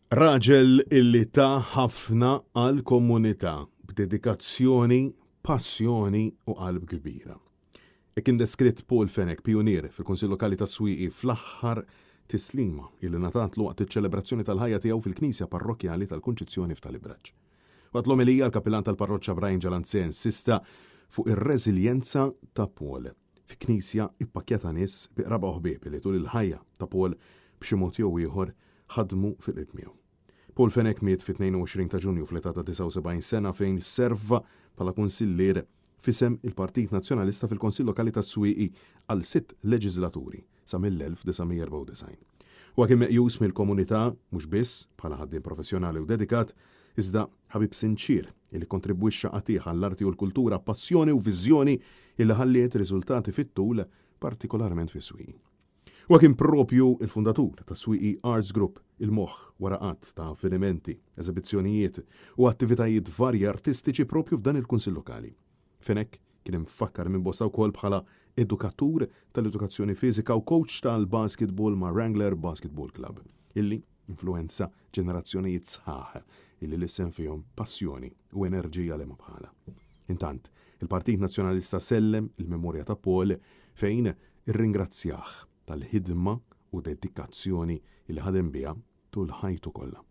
Raġel illi ta' ħafna għal komunità b'dedikazzjoni, passjoni u qalb kbira. Kien deskritt Paul Fenek, pionier fil-Kunsill Lokali tas-Swieqi fl-aħħar tislima illi natatlu waqt iċ-ċelebrazzjoni tal-ħajja tiegħu fil-Knisja Parrokjali tal-Kunċizzjoni f'Talibraġġ. Waqt l-omilija l-kapillan tal-parroċċa Brian Ġalanze insista fuq ir-reżiljenza ta' Paul fi knisja ippakjata nies bi raba' ħbieb li tul il-ħajja ta' Paul b'xi mod jew ieħor ħadmu fil-qlb miegħu. Paul Fenek miet fit-22 ta' Ġunju fl-età ta' 79 sena fejn serva bħala kunsillier fisem il-Partit Nazzjonalista fil-Konsill Lokali tas-Swieqi għal 6 leġislaturi sa mill-1994. Huwa kien meqjus mill-komunità mhux biss bħala ħaddiem professjonali u dedikat, iżda ħabib sinċir illi kontribwixxa qatih għall-arti u l-kultura, passjoni u viżjoni illi ħalliet riżultati fit-tul partikolarment fis-Swieqi. Huwa kien propju il-fundatur ta' Swieqi Arts Group, il-moħħ wara qatt ta' avvenimenti, eżibizzjonijiet u attivitajiet varji artistiċi propju f'dan il-Kunsill Lokali. Fenek kien imfakkar minn bosta wkoll bħala edukatur tal-edukazzjoni fiżika u coach tal-basketball ma' Wrangler Basketball Club, illi influenza ġenerazzjonijiet sħaħ illi l-issem fihom passjoni u enerġija lema bħala. Intant, il-Partit Nazzjonalista sellem il-memorja ta' Paul fejn irringrazzjah tal-ħidma u dedikazzjoni il ħadem biha tul ħajtu kollha.